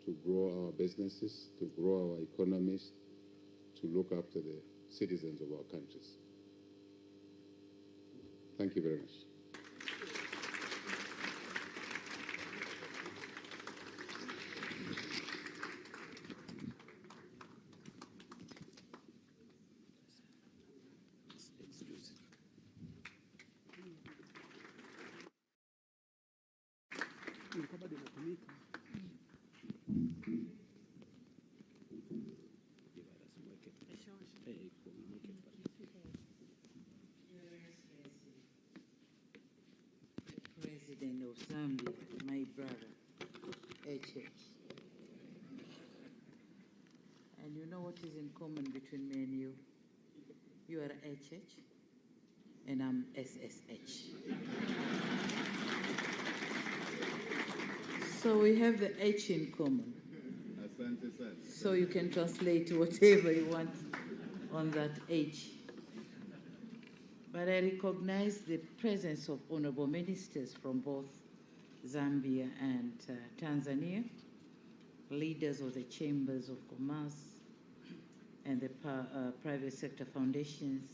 to grow our businesses, to grow our economies, to look after the citizens of our countries. Thank you very much. President of Zambia, my brother, HH. And you know what is in common between me and you? You are HH and I'm SSH. So we have the H in common. So you can translate whatever you want on that H. But I recognize the presence of honorable ministers from both Zambia and Tanzania, leaders of the chambers of commerce and the private sector foundations,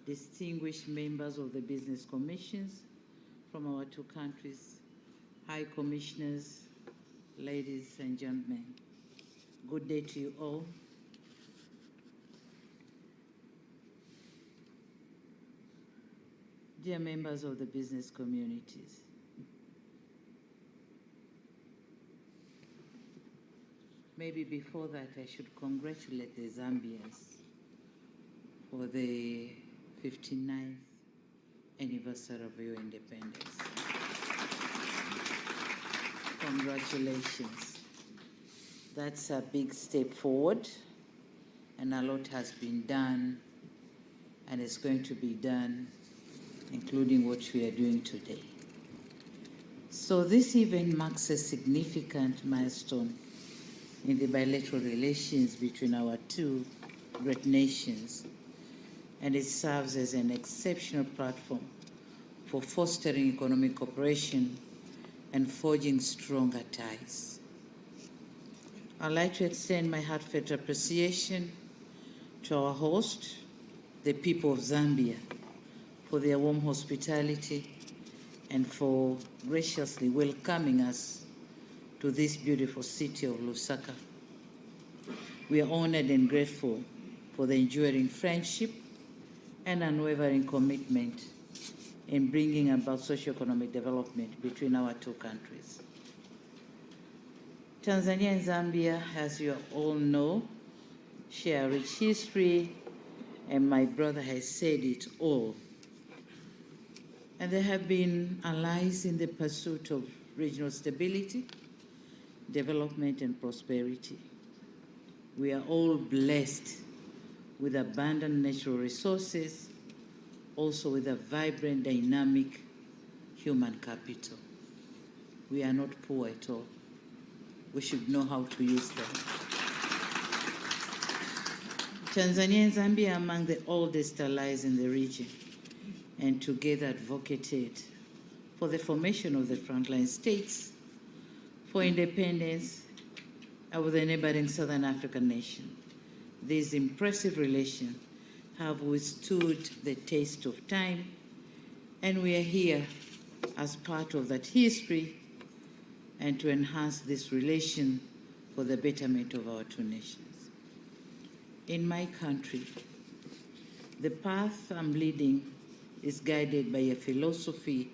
distinguished members of the business commissions from our two countries, high commissioners, ladies and gentlemen. Good day to you all. Dear members of the business communities, maybe before that I should congratulate the Zambians for the 59th anniversary of your independence. Congratulations. That's a big step forward, and a lot has been done and is going to be done, including what we are doing today. So this event marks a significant milestone in the bilateral relations between our two great nations, and it serves as an exceptional platform for fostering economic cooperation and forging stronger ties. I'd like to extend my heartfelt appreciation to our host, the people of Zambia, for their warm hospitality and for graciously welcoming us to this beautiful city of Lusaka. We are honored and grateful for the enduring friendship and unwavering commitment in bringing about socio-economic development between our two countries. Tanzania and Zambia, as you all know, share a rich history, and my brother has said it all. And they have been allies in the pursuit of regional stability, development, and prosperity. We are all blessed with abundant natural resources, also with a vibrant, dynamic human capital. We are not poor at all. We should know how to use them. Tanzania and Zambia are among the oldest allies in the region, and together advocated for the formation of the frontline states for independence of the neighboring Southern African nation. These impressive relations have withstood the test of time, and we are here as part of that history and to enhance this relation for the betterment of our two nations. In my country, the path I'm leading is guided by a philosophy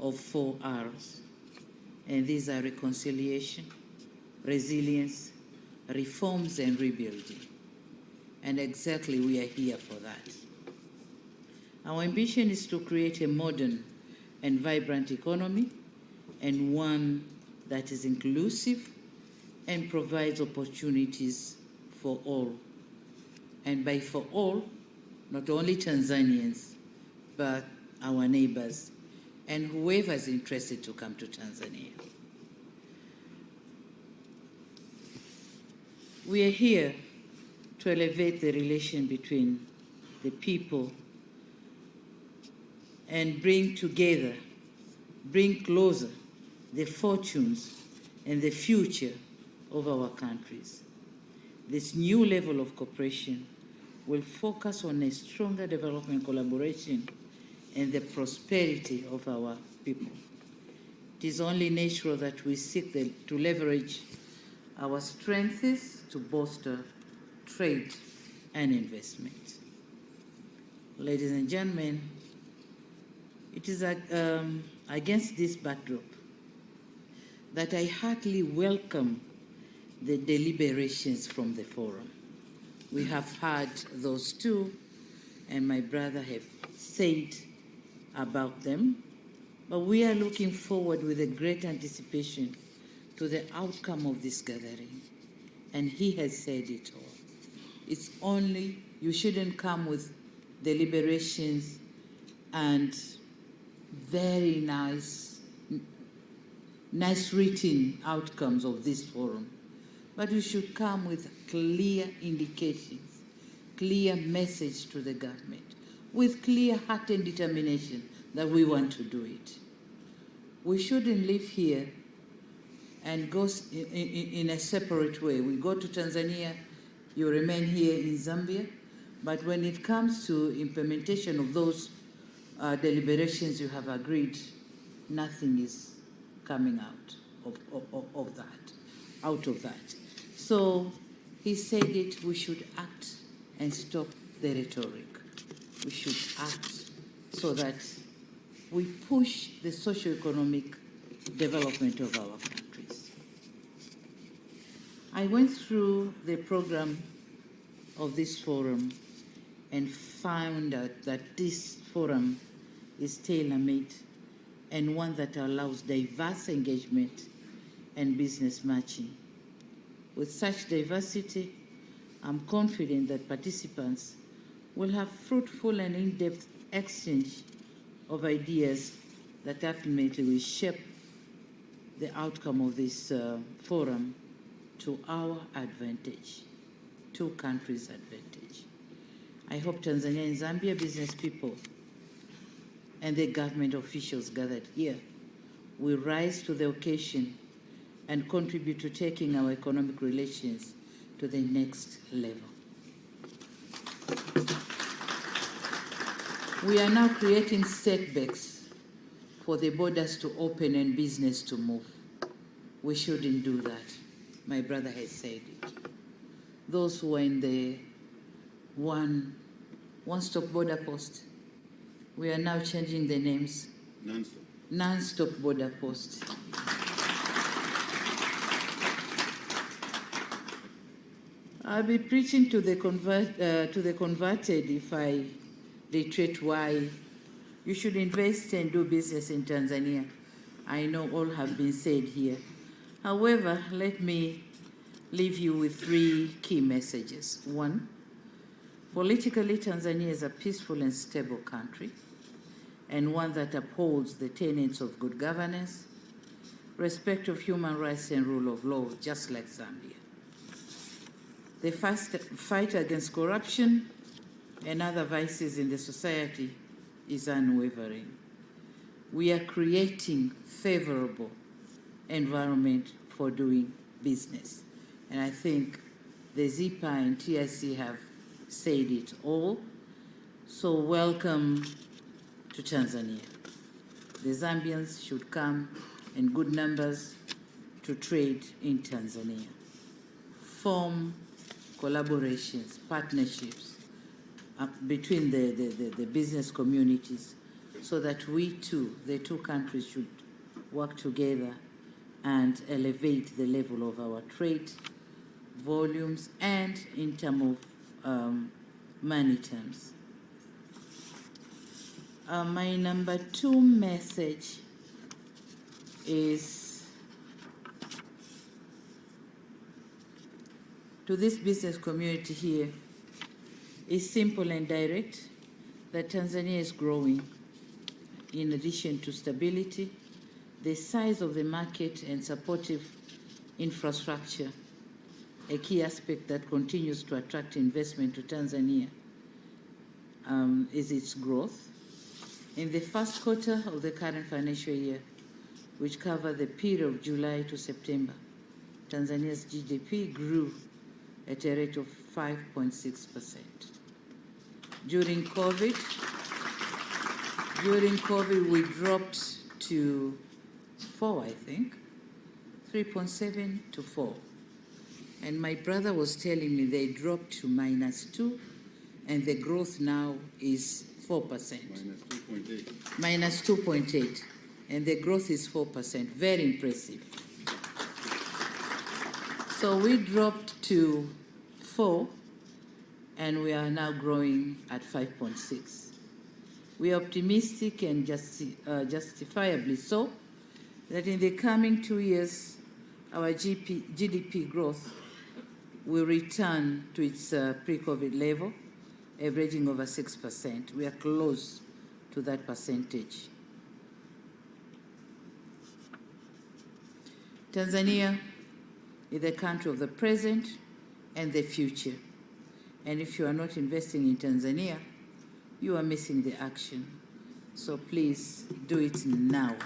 of 4 R's, and these are reconciliation, resilience, reforms, and rebuilding. And exactly we are here for that. Our ambition is to create a modern and vibrant economy, and one that is inclusive and provides opportunities for all. And by for all, not only Tanzanians, but our neighbors and whoever is interested to come to Tanzania. We are here to elevate the relation between the people and bring together, bring closer the fortunes and the future of our countries. This new level of cooperation will focus on a stronger development collaboration and the prosperity of our people. It is only natural that we seek to leverage our strengths to bolster trade and investment. Ladies and gentlemen, it is against this backdrop that I heartily welcome the deliberations from the forum. We have had those two, and my brother have said about them, but we are looking forward with a great anticipation to the outcome of this gathering, and he has said it all. It's only, you shouldn't come with deliberations and very nice written outcomes of this forum, but you should come with clear indications, clear message to the government, with clear heart and determination that we want to do it. We shouldn't live here and go in a separate way. We go to Tanzania, you remain here in Zambia, but when it comes to implementation of those deliberations you have agreed, nothing is coming out of that. So he said it, we should act and stop the rhetoric. We should act so that we push the socio-economic development of our countries. I went through the program of this forum and found out that this forum is tailor-made and one that allows diverse engagement and business matching. With such diversity, I'm confident that participants will have fruitful and in-depth exchange of ideas that ultimately will shape the outcome of this forum to our advantage, two countries' advantage. I hope Tanzania and Zambia business people and the government officials gathered here will rise to the occasion and contribute to taking our economic relations to the next level. We are now creating setbacks for the borders to open and business to move. We shouldn't do that. My brother has said it. Those who are in the one-stop border post, we are now changing the names. Non-stop border post. I'll be preaching to the converted if I reiterate why you should invest and do business in Tanzania. I know all have been said here. However, let me leave you with three key messages. One, politically, Tanzania is a peaceful and stable country, and one that upholds the tenets of good governance, respect of human rights and rule of law, just like Zambia. The fight against corruption and other vices in the society is unwavering. We are creating favorable environment for doing business. And I think the ZIPA and TIC have said it all. So welcome to Tanzania. The Zambians should come in good numbers to trade in Tanzania. Form collaborations, partnerships between the business communities so that we too, the two countries, should work together and elevate the level of our trade volumes and in terms of money terms. My number two message is to this business community here is simple and direct, that Tanzania is growing. In addition to stability, the size of the market and supportive infrastructure, a key aspect that continues to attract investment to Tanzania, is its growth. In the first quarter of the current financial year, which covered the period of July to September, Tanzania's GDP grew at a rate of 5.6%. During COVID, we dropped to 4, I think, 3.7 to 4. And my brother was telling me they dropped to -2, and the growth now is 4%. Minus 2.8. And the growth is 4%. Very impressive. So we dropped to 4, and we are now growing at 5.6. We are optimistic and justifiably so that in the coming 2 years, our GDP growth will return to its pre-COVID level, averaging over 6%. We are close to that percentage. Tanzania is the country of the present and the future. And if you are not investing in Tanzania, you are missing the action. So please do it now.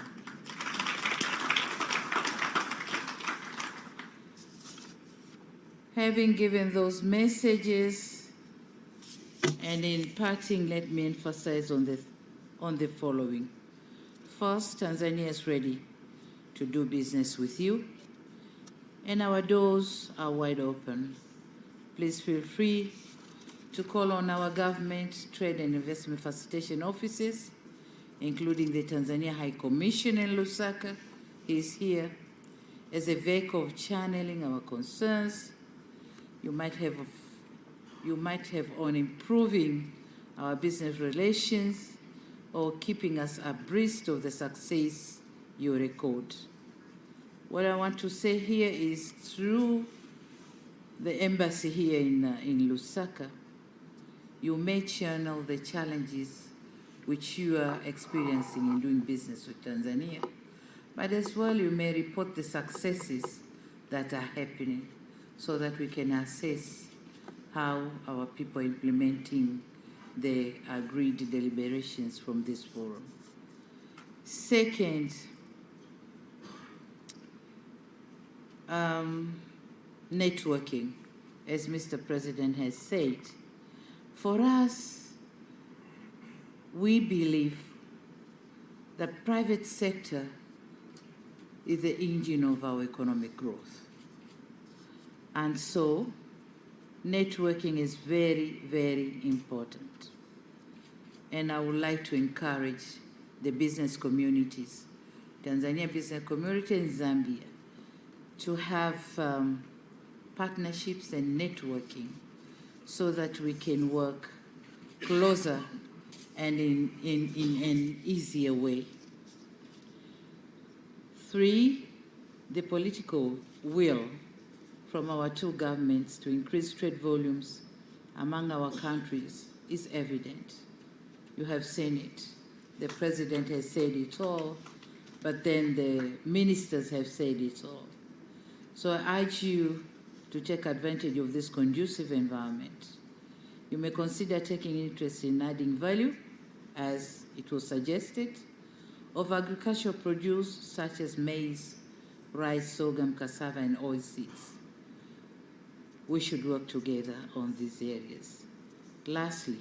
Having given those messages, and in parting, let me emphasize on the following. First, Tanzania is ready to do business with you, and our doors are wide open. Please feel free to call on our government, trade and investment facilitation offices, including the Tanzania High Commission in Lusaka. He is here as a vehicle of channeling our concerns. You might have on improving our business relations or keeping us abreast of the success you record. What I want to say here is through the embassy here in Lusaka, you may channel the challenges which you are experiencing in doing business with Tanzania, but as well you may report the successes that are happening so that we can assess how our people are implementing the agreed deliberations from this forum. Second, networking, as Mr. President has said. For us, we believe the private sector is the engine of our economic growth. And so, networking is very, very important. And I would like to encourage the business communities, Tanzania business community and Zambia, to have partnerships and networking so that we can work closer and in an easier way. 3, the political will from our two governments to increase trade volumes among our countries is evident. You have seen it. The President has said it all, but then the ministers have said it all. So I urge you to take advantage of this conducive environment. You may consider taking interest in adding value, as it was suggested, of agricultural produce such as maize, rice, sorghum, cassava, and oilseeds. We should work together on these areas. Lastly,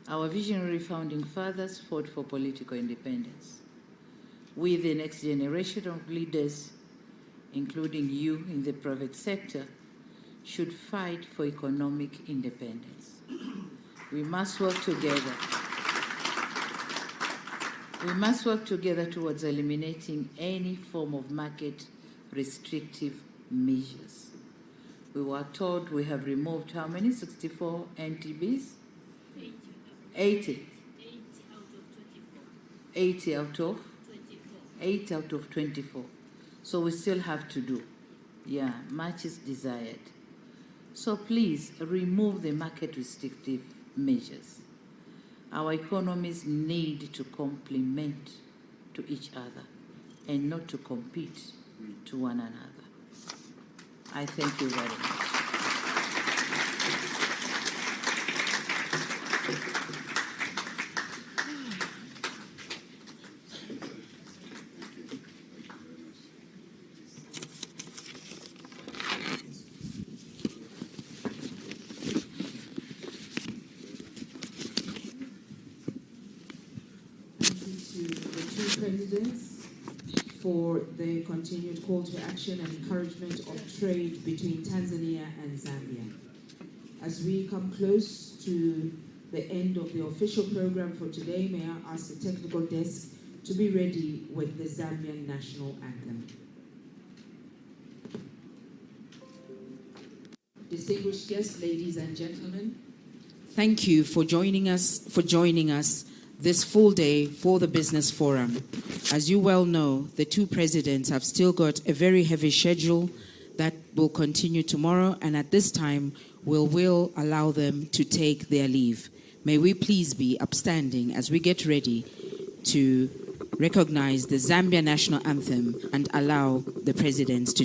our visionary founding fathers fought for political independence. We, the next generation of leaders, including you in the private sector, should fight for economic independence. We must work together. We must work together towards eliminating any form of market restrictive measures. We were told we have removed how many? 64 NTBs? 80. 80 out of 8 out of 24. So we still have to do. Yeah, much is desired. So please remove the market restrictive measures. Our economies need to complement to each other and not to compete to one another. I thank you very much. presidents for the continued call to action and encouragement of trade between Tanzania and Zambia. As we come close to the end of the official program for today, may I ask the technical desk to be ready with the Zambian national anthem. Distinguished guests, ladies and gentlemen, thank you for joining us this full day for the Business Forum. As you well know, the two presidents have still got a very heavy schedule that will continue tomorrow, and at this time, we'll allow them to take their leave. May we please be upstanding as we get ready to recognize the Zambia national anthem and allow the presidents to